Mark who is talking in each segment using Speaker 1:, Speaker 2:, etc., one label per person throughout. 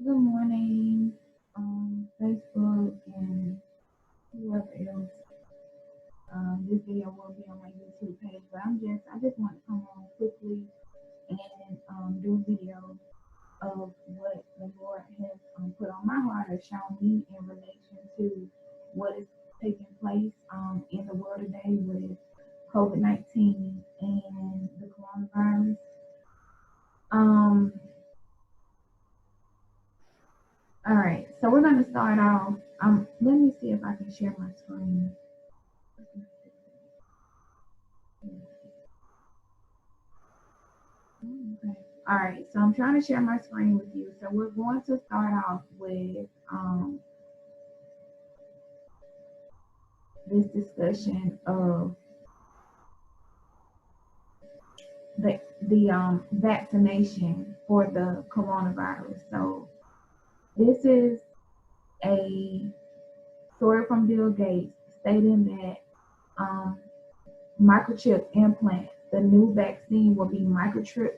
Speaker 1: Good morning, Facebook and whoever else. This video will be on my YouTube page, but I just want to come on quickly and do a video of what the Lord has put on my heart or shown me in relation to what is taking place in the world today with COVID-19 and the coronavirus. Um, all right, so we're going to start off. Let me see if I can share my screen. Okay. All right, so I'm trying to share my screen with you. So we're going to start off with this discussion of the vaccination for the coronavirus. So this is a story from Bill Gates stating that um, microchip implant, the new vaccine will be microchip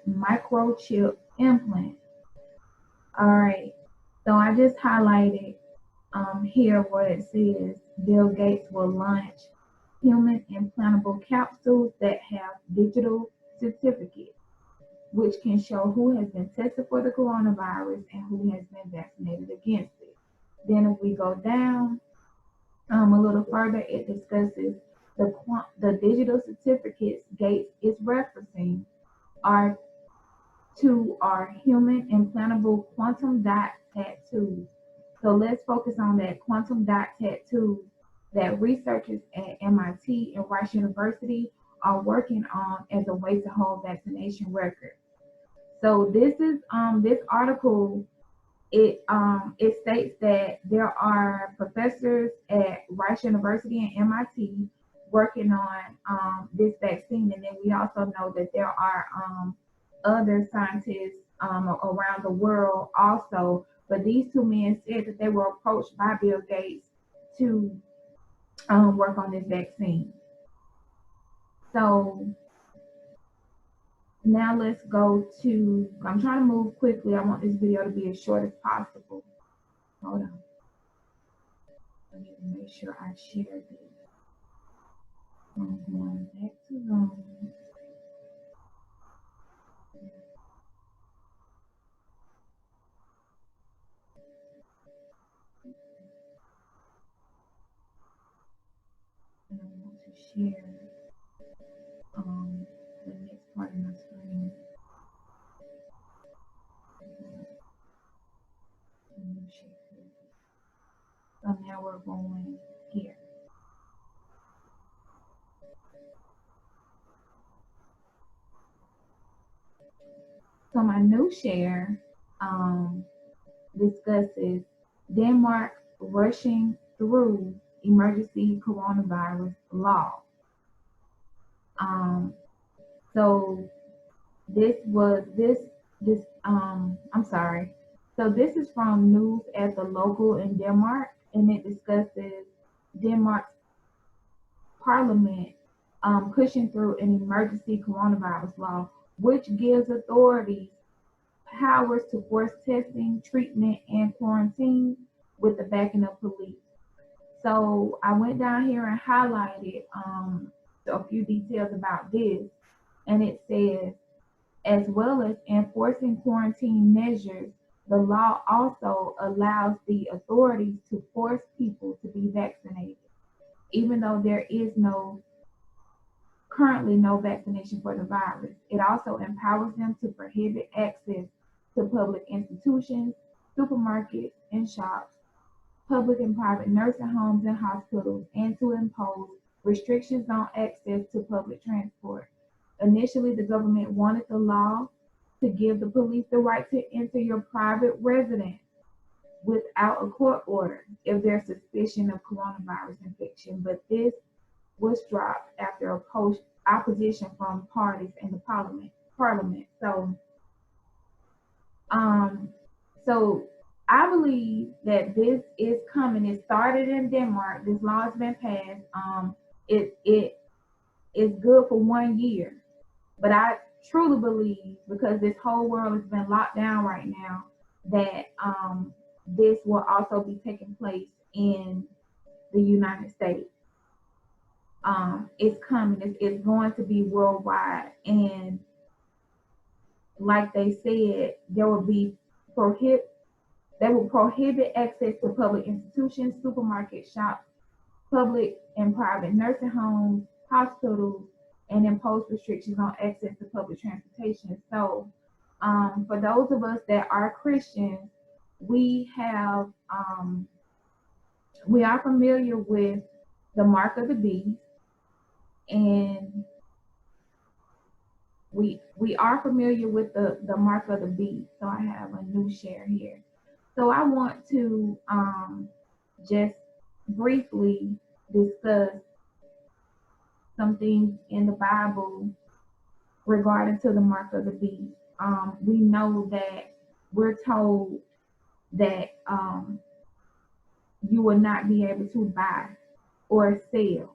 Speaker 1: implant. All right, so I just highlighted here where it says Bill Gates will launch human implantable capsules that have digital certificates, which can show who has been tested for the coronavirus and who has been vaccinated against it. Then if we go down a little further, it discusses the digital certificates Gates is referencing are are human implantable quantum dot tattoos. So let's focus on that quantum dot tattoos that researchers at MIT and Rice University are working on as a way to hold vaccination records. So this article it states that there are professors at Rice University and MIT working on this vaccine, and then we also know that there are other scientists around the world also. But these two men said that they were approached by Bill Gates to work on this vaccine. So now let's go to, I'm trying to move quickly. I want this video to be as short as possible. Hold on. I need to make sure I share this. I'm going back to Zoom. And I want to share the next part of my screen. So now we're going here. So my new share discusses Denmark rushing through emergency coronavirus law. So this was this I'm sorry. So this is from News at the Local in Denmark, and it discusses Denmark's parliament pushing through an emergency coronavirus law, which gives authorities powers to force testing, treatment, and quarantine with the backing of police. So I went down here and highlighted a few details about this, and it says, as well as enforcing quarantine measures, the law also allows the authorities to force people to be vaccinated, even though there is currently no vaccination for the virus. It also empowers them to prohibit access to public institutions, supermarkets and shops, public and private nursing homes and hospitals, and to impose restrictions on access to public transport. Initially, the government wanted the law to give the police the right to enter your private residence without a court order if there's suspicion of coronavirus infection, but this was dropped after opposition from parties in the parliament. Um, so I believe that this is coming. It started in Denmark. This law has been passed. It is good for 1 year, but I truly believe, because this whole world has been locked down right now, that this will also be taking place in the United States. It's coming. It's going to be worldwide, and like they said, there will be prohibit. They will prohibit access to public institutions, supermarket shops, public and private nursing homes, hospitals, and impose restrictions on access to public transportation. So, for those of us that are Christians, we have we are familiar with the mark of the beast, and we are familiar with the mark of the beast. So I have a new share here. So I want to just briefly discuss some things in the Bible regarding to the mark of the beast. We know that we're told that you will not be able to buy or sell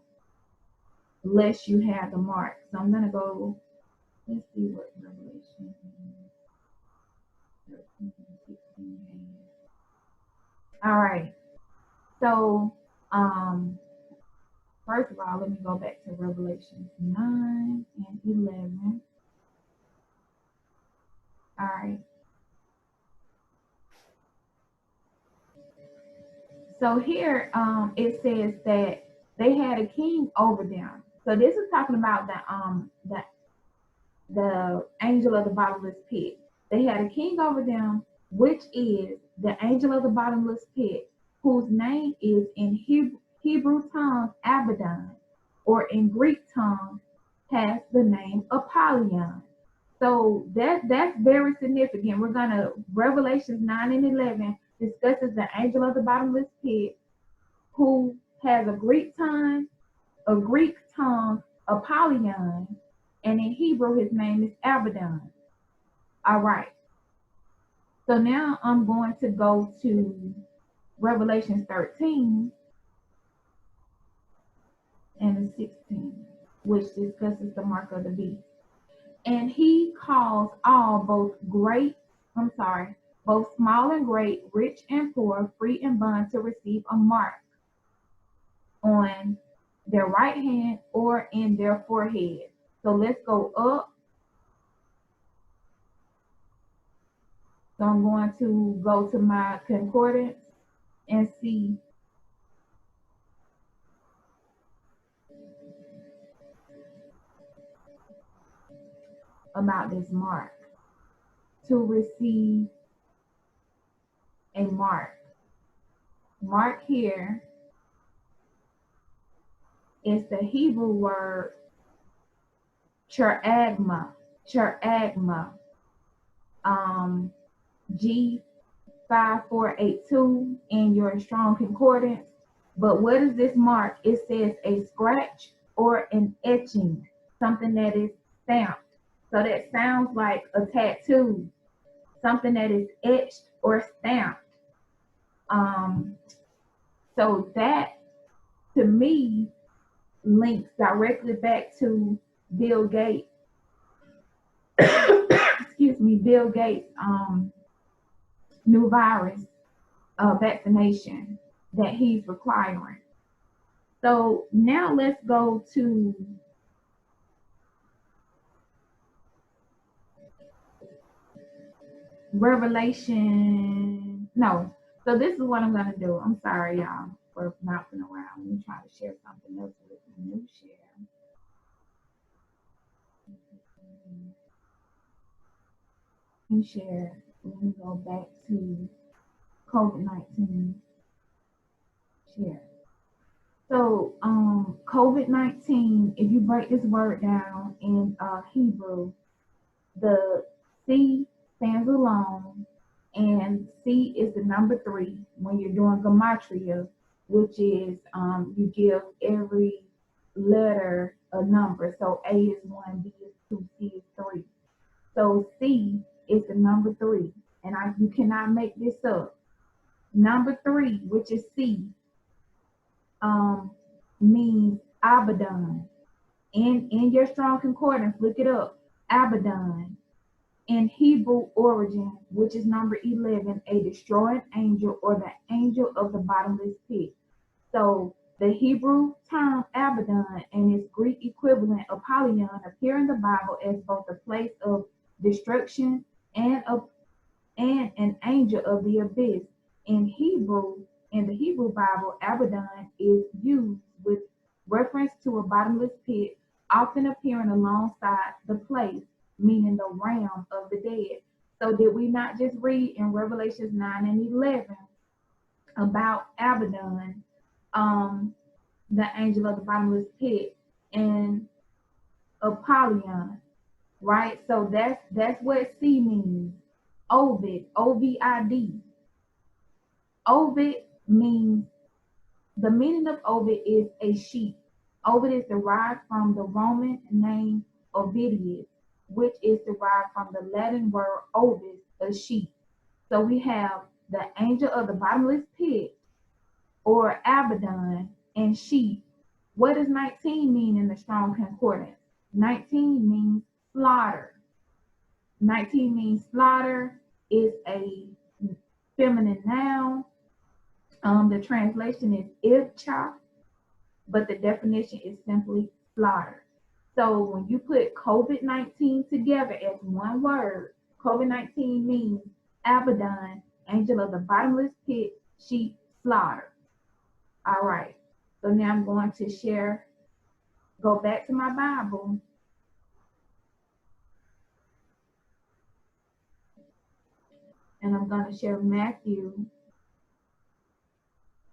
Speaker 1: unless you have the mark. So I'm gonna go. Let's see what Revelation 13, 16 has. All right. So first of all, let me go back to Revelation 9 and 11. All right. So here it says that they had a king over them. So this is talking about the angel of the bottomless pit. They had a king over them, which is the angel of the bottomless pit, whose name is in Hebrew tongue Abaddon, or in Greek tongue has the name Apollyon. So that's very significant. We're gonna Revelations 9 and 11 discusses the angel of the bottomless pit, who has a Greek tongue, Apollyon, and in Hebrew his name is Abaddon. All right. So now I'm going to go to Revelation 13 and 16, which discusses the mark of the beast. And he calls all, both small and great, rich and poor, free and bond, to receive a mark on their right hand or in their forehead. So let's go up. So I'm going to go to my concordance and see about this mark. To receive a mark. Mark here is the Hebrew word cheragma. G5482 in your strong concordance. But what is this mark? It says a scratch or an etching, something that is stamped. So that sounds like a tattoo, something that is etched or stamped. So that, to me, links directly back to Bill Gates. Excuse me, Bill Gates' new virus vaccination that he's requiring. So now let's go to Revelation. No. So this is what I'm going to do. I'm sorry, y'all, for bouncing around. Let me try to share something else with my new share. And share. Let me go back to COVID-19 share. So COVID-19, if you break this word down in Hebrew, the C stands alone, and C is the number 3 when you're doing gematria, which is you give every letter a number. So A is 1, B is 2, C is 3. So C is the number 3, and you cannot make this up. Number 3, which is C, means Abaddon. In your strong concordance, look it up. Abaddon. In Hebrew origin, which is number 11, a destroying angel or the angel of the bottomless pit. So the Hebrew term Abaddon and its Greek equivalent Apollyon appear in the Bible as both a place of destruction and an angel of the abyss. In the Hebrew Bible, Abaddon is used with reference to a bottomless pit, often appearing alongside the place, meaning the realm of the dead. So did we not just read in Revelations 9 and 11 about Abaddon, the angel of the bottomless pit, and Apollyon, right? So that's what C means. Ovid, O-V-I-D. Ovid means, the meaning of Ovid is a sheep. Ovid is derived from the Roman name Ovidius, which is derived from the Latin word ovis, a sheep. So we have the angel of the bottomless pit, or Abaddon, and sheep. What does 19 mean in the Strong Concordance? 19 means slaughter. 19 means slaughter, is a feminine noun. The translation is Ivcha, but the definition is simply slaughter. So when you put COVID-19 together as one word, COVID-19 means Abaddon, angel of the bottomless pit, sheep, slaughter. All right, so now I'm going to go back to my Bible. And I'm going to share Matthew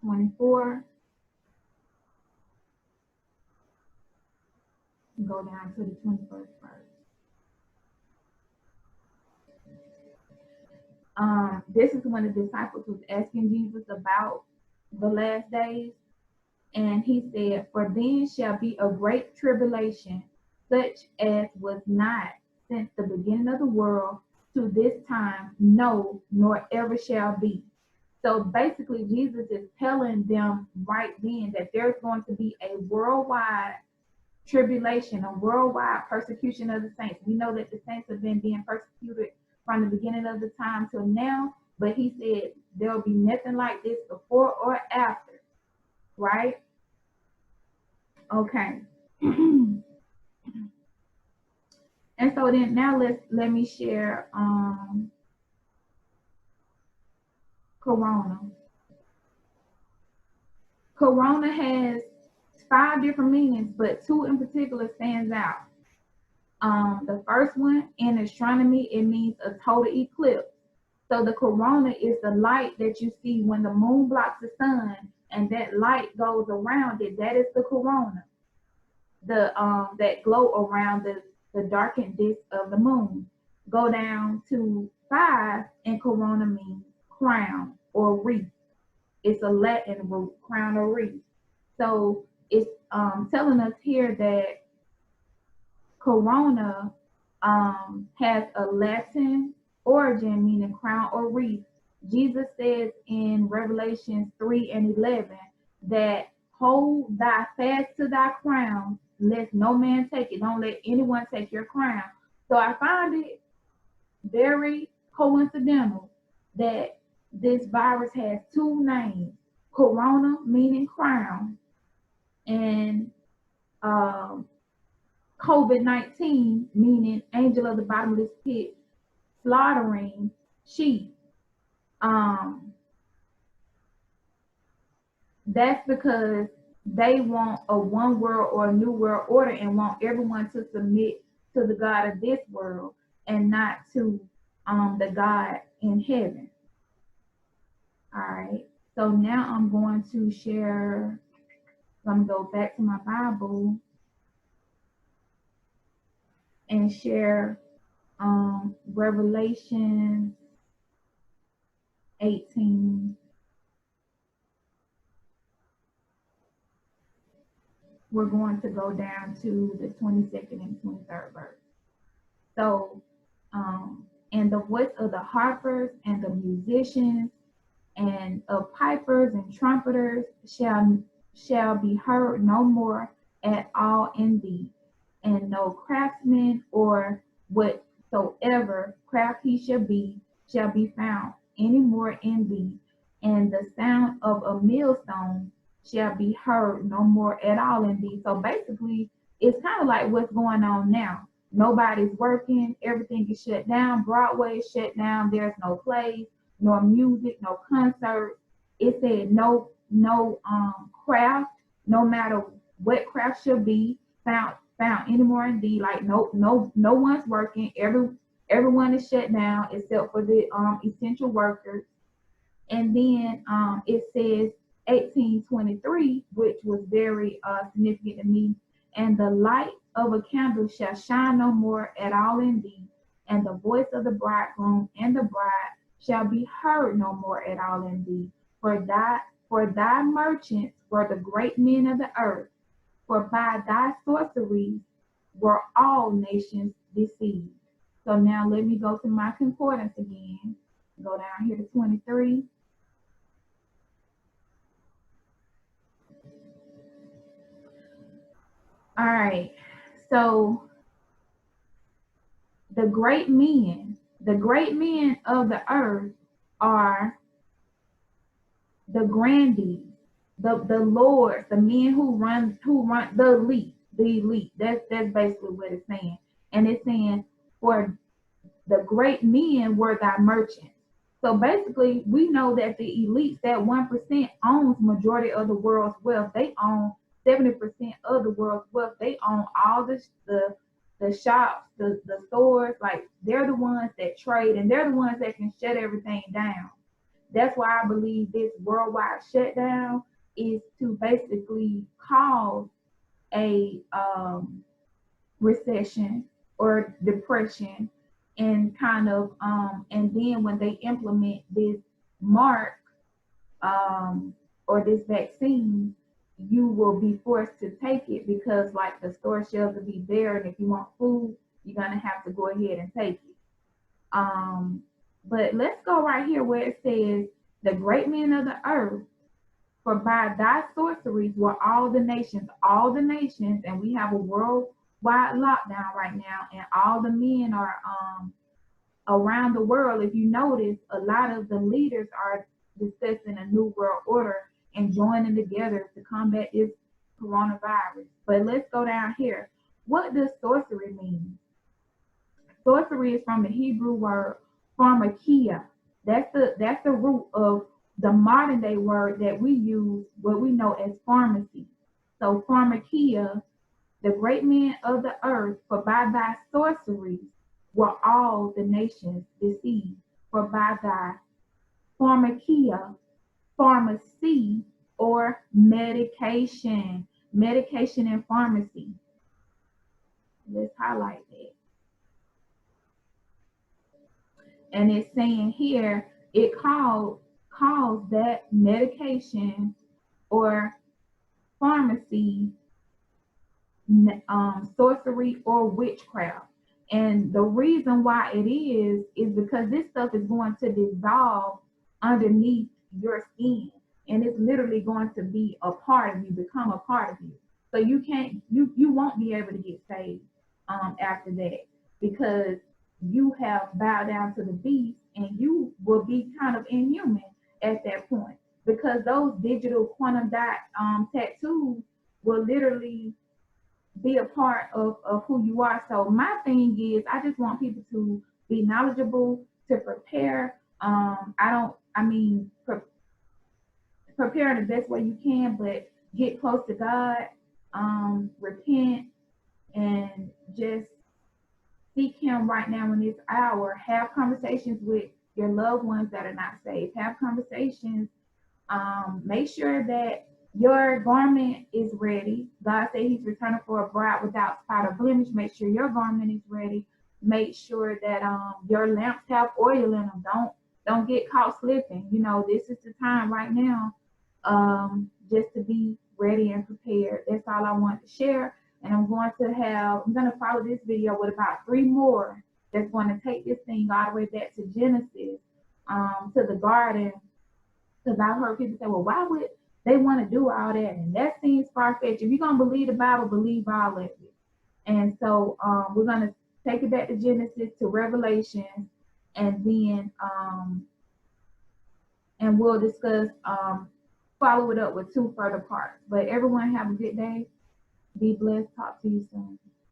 Speaker 1: 24. Go down to the 21st verse. This is when the disciples was asking Jesus about the last days. And he said, for then shall be a great tribulation, such as was not since the beginning of the world to this time, no, nor ever shall be. So basically, Jesus is telling them right then that there's going to be a worldwide tribulation, a worldwide persecution of the saints. We know that the saints have been being persecuted from the beginning of the time till now, but he said there'll be nothing like this before or after, right? Okay. And so then now let me share Corona. Corona has 5 different meanings, but 2 in particular stands out. The first one, in astronomy, it means a total eclipse. So the corona is the light that you see when the moon blocks the sun, and that light goes around it. That is the corona. That glow around the darkened disk of the moon. Go down to 5, and corona means crown or wreath. It's a Latin root, crown or wreath. So it's telling us here that corona has a Latin origin, meaning crown or wreath. Jesus says in Revelation 3 and 11 that hold thy fast to thy crown, lest no man take it. Don't let anyone take your crown. So I find it very coincidental that this virus has 2 names, corona meaning crown, and COVID-19 meaning angel of the bottomless pit, slaughtering sheep. That's because they want a one world or a new world order and want everyone to submit to the God of this world and not to the God in heaven. All right, so now I'm going to share, I'm going to go back to my Bible and share Revelation 18. We're going to go down to the 22nd and 23rd verse. So, and the voice of the harpers and the musicians and of pipers and trumpeters shall be heard no more at all in thee, and no craftsmen or what. whatsoever craft he shall be found any more in thee, and the sound of a millstone shall be heard no more at all in thee. So basically, it's kind of like what's going on now. Nobody's working, everything is shut down. Broadway is shut down. There's no plays, no music, no concerts. It said no craft, no matter what craft should be found anymore in thee. Like no one's working. Everyone is shut down except for the essential workers. And then it says 1823, which was very significant to me. And the light of a candle shall shine no more at all in thee, and the voice of the bridegroom and the bride shall be heard no more at all in thee. For thy merchants were the great men of the earth, for by thy sorceries were all nations deceived. So now let me go to my concordance again. Go down here to 23. All right. So the great men of the earth are the grandees, the lords, the men who run the elite. That's basically what it's saying. And it's saying, for the great men were thy merchants. So basically, we know that the elites, that 1%, owns majority of the world's wealth. They own 70% of the world's wealth. They own all the shops, the stores. Like, they're the ones that trade, and they're the ones that can shut everything down. That's why I believe this worldwide shutdown is to basically cause a recession or depression, and kind of and then when they implement this mark or this vaccine, you will be forced to take it, because like the store shelves will be bare, and if you want food, you're gonna have to go ahead and take it. But let's go right here where it says, the great men of the earth, for by thy sorceries were all the nations, and we have a worldwide lockdown right now, and all the men are around the world. If you notice, a lot of the leaders are discussing a new world order and joining together to combat this coronavirus. But let's go down here. What does sorcery mean? Sorcery is from the Hebrew word pharmakia. That's the root of the modern day word that we use, what we know as pharmacy. So pharmakia, the great men of the earth, for by thy sorceries were all the nations deceived. For by thy pharmakia, pharmacy, or medication and pharmacy. Let's highlight that. And it's saying here, it calls that medication or pharmacy sorcery or witchcraft. And the reason why it is because this stuff is going to dissolve underneath your skin, and it's literally going to be a part of you, become a part of you. So you won't be able to get saved after that, because you have bowed down to the beast, and you will be kind of inhuman at that point, because those digital quantum dot tattoos will literally be a part of who you are. So my thing is, I just want people to be knowledgeable, to prepare. Prepare the best way you can, but get close to God, repent, and just seek Him right now in this hour. Have conversations with your loved ones that are not saved. Have conversations. Make sure that your garment is ready. God said He's returning for a bride without spot or blemish. Make sure your garment is ready. Make sure that your lamps have oil in them. Don't get caught slipping. You know, this is the time right now just to be ready and prepared. That's all I want to share. And I'm going to follow this video with about 3 more that's going to take this thing all the way back to Genesis, to the garden. Because I've heard people say, well, why would they want to do all that? And that seems far-fetched. If you're going to believe the Bible, believe all of it. And so we're going to take it back to Genesis to Revelation, and then and we'll discuss follow it up with two further parts. But everyone have a good day. Be blessed. Talk to you soon.